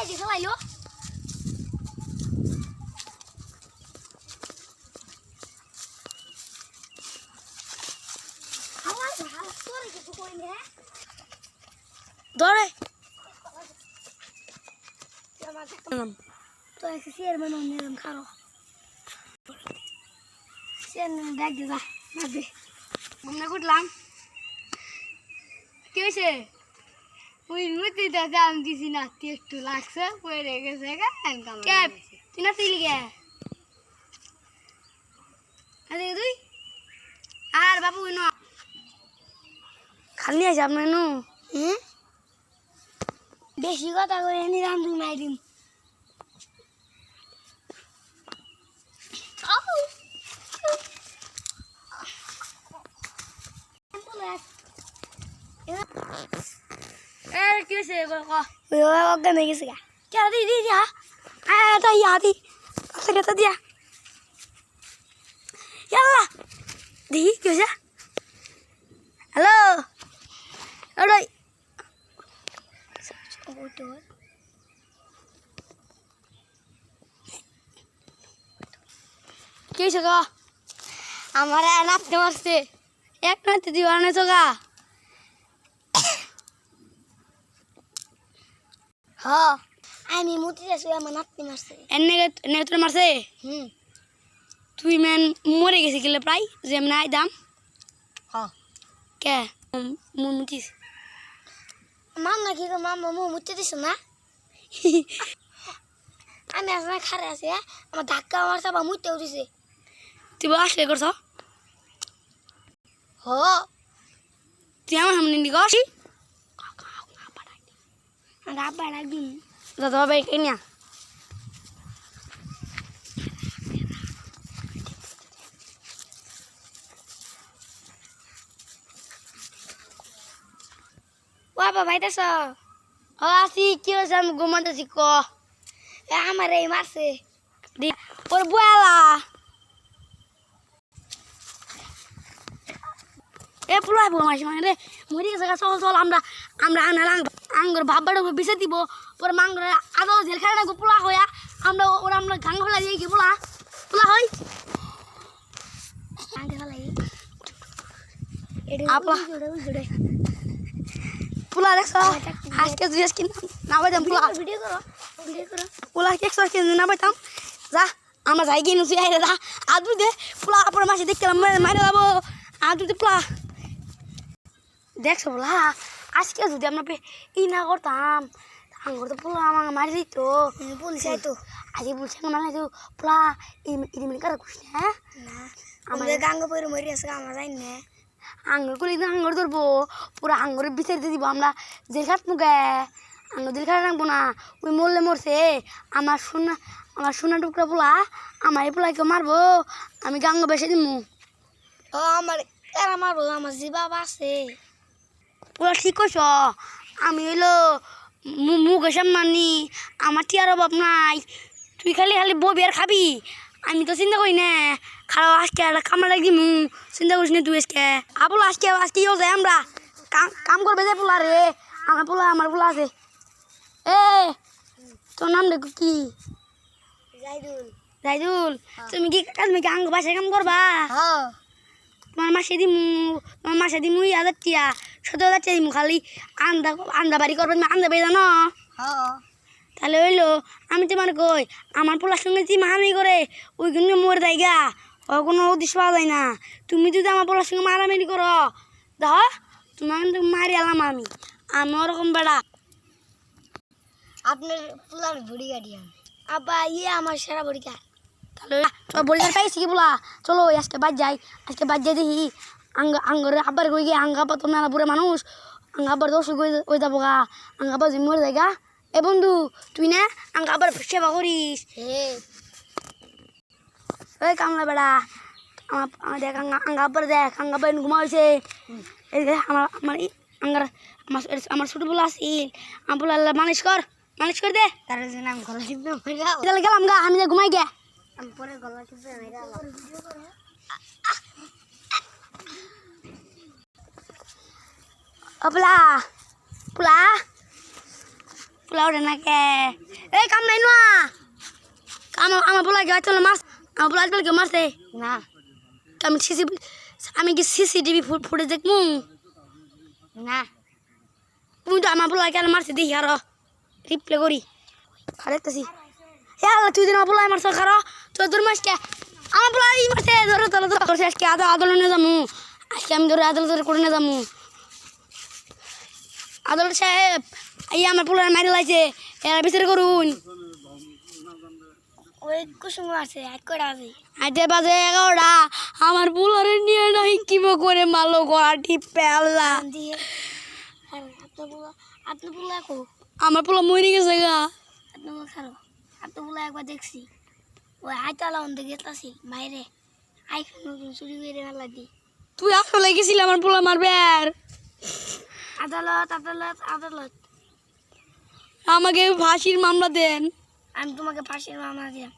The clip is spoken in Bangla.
যে খেলাইলো আমার ভালো করে কিছু কই নে ধরে তো এসে চেয়ারম্যান নিলাম খারো চেয়ারম্যান দেখ দে যা মারবে মনে করলাম কি হয়েছে ওই মুতিটা জাম দিছি না একটু লাগছে পড়ে গেছে কে তুই না তুই লিগে আরে তুই আর বাবু ন খালি আছে আপনার নু বেশি কথা করে নিলাম তুই মাইরিম কি হয়েছে অজ্ঞান হয়ে গেছে কে দি দি দিয়া তাই ইয়াদি সেটা দিয়া ইয়াল্লা দি কি হয়েছে হ্যালো ওই কি হয়েছে গা আমার নাপতে মারছে এক নাতে দিবা না তো গা হ্যাঁ আমি মুতি যাচ্ছি আমার নাতনি মারছে এনে তোর মারছে তুই ম্যান মরে গেছি গেলে প্রায় যে আমি নাই দাম হ্যাঁ কে মুতিস মাম নাকি তো মাম মুতে দিস না আমি আসলে খারে আছি আমার ধাক্কা মারছে বা মুতেও দিছে তুই আসলে করছ হ তুই আমার সামনে নিয়ে আসি আব্বা ডাকদিন দাদা বাবা এখানে না বাবা ভাইতাছ আসি কি হয়েছে আমি ঘুমাতেছি ক আমার এই মারছে ওর বয়ালা এ পুলাই বউ মাসি মানে রে মরি গেছে চল চল আমরা আমরা আনালাম আঙ্গুর ভাববাটা বিষে দিব পরে মাঙ্গুর আদৌ জেল খাই না পোলা হইয়া আমরা ওরা আমরা গাঙ্গ ফেলা দিয়ে কি পোলা পোলা হয় পোলা দেখছ আজকে তুই আজকে না পাইতাম পোলা ভিডিও করো পোলা একশো আজকে না পাইতাম যা আমরা যাই গিয়ে নুসি আইরে যা আদু দে পোলা পরে মাসে দেখলাম মাইরে যাবো আদু দে পোলা দেখছো বলা আজকে যদি আমরা ই না করতাম আঙ্গুর তো পোলা আমাকে মারি দিত বলছে তো আজকে বলছে মানে তো পোলা ইমিনি কারা খুশি হ্যাঁ আমাদের গাঙ্গ পরে মরি আছে আমরা যাই না আঙ্গুর করলে আঙ্গুর ধরবো পুরো আঙ্গুরের বিচারিতে দিব আমরা জেল খাটবো গে আঙ্গুর জেল খাটা রাখবো না ওই মরলে মরছে আমার সোনা টুকরা পোলা আমার এই পোলাকে মারবো আমি গাঙ্গ বেসে দিব ও আমার এরা মারবো আমার জিবাব আছে ওরা ঠিক কইস আমি হইলো মুখের সামনি আমার টিয়ার অভাব নাই তুই খালি খালি ববি আর খাবি আমি তো চিন্তা করি না খারাপ আজকে একটা কামড়া লাগি চিন্তা করিস না তুই আজকে আপলো আজকে আজকে ইয়ে যায় আমরা কাম করবে যে পোলা রে আমার পোলা আছে এ তোর নাম দেখো কি জাইদুল তুমি কি আঙ্গ বাসায় কাম করবা তোমার মাসে দিমু 1000 টিয়া 17,000 টিয়া দিমু খালি আন্দা বাড়ি করবে তুমি আন্দা বাড়ি জানো তাহলে হইলো আমি তোমার কই আমার পোলার সঙ্গে যে মারামারি করে ওইখানে মরে যায় গা কোনো উদ্দেশ্য পাওয়া যায় না তুমি যদি আমার পোলার সঙ্গে মারামারি করো দেখো তোমার কিন্তু মারি এলাম আমি ওরকম বেড়া আপনার পোলার বড়ি গাড়ি আব্বা আমার সেরা বড়ি গা তাহলে চল বড়িগার পাইছি কি বলা চলো আজকে বাদ যাই দেখি আঙ্গরে আব্বার কই গিয়ে আঙ্গা আব্বা তো মেলা বুড়ে মানুষ আঙ্গা আব্বার দোষ ওই যাবো গা আঙ্গা আব্বা যে মরে যায় গা এ বন্ধু তুই না আঙ্গা আব্বার সেবা করিস ওই কামলা বেড়া আমার দেখ আঙ্গা আব্বার দেখ আঙ্গা আব্বার ঘুমা হয়েছে এই দেখ আমার ছোট বলা আসিল আমার বলা মালিশ কর দে তার জন্য আমি গলা টিপে গেলাম গা আমি ঘুমাই গে আমি পরে গলা টিপে পোলা ওটা না কে এই কাম নাই না কাম আমার বলা গেছে চলো মাছ আমার বলা আজকাল কেউ মারছে না আমি কি সিসিটিভি ফুটেজ দেখবো না তুমি তো আমার বলা কেন মারছে দেখি আরো রিপ্লে করি দেখতেছি হ্যাঁ তুই দিন আমার বলা মারছ খারো তোর তোর মাছকে আমার বলা এই মারছে ধরো ধরো ধরো আজকে আদালত নিয়ে যাবো আজকে আমি ধরে আদালত করে নিয়ে যাবো আদালত সাহেব এই আমার পোলার মারি লাগছে এরা বিচার করুন ওই কুসুম আছে এক করে আছে আজকে বাজে 11টা আমার পোলারে নিয়ে নাই কি করে মালো গড়াটি পেলা দিয়ে আপনি বলে কো আমার পোলা মরে গেছে গা আপনি বলে খারো আপনি বলে একবার দেখছি ওই আইতালা অন্ধ গেতাছি বাইরে আইফোন চুরি করে মেলা দি তুই আসলে গেছিলি আমার পোলা মারবে আর আদালত আদালত আদালত আমাকে ফাঁসির মামলা দেন আমি তোমাকে ফাঁসির মামলা দিলাম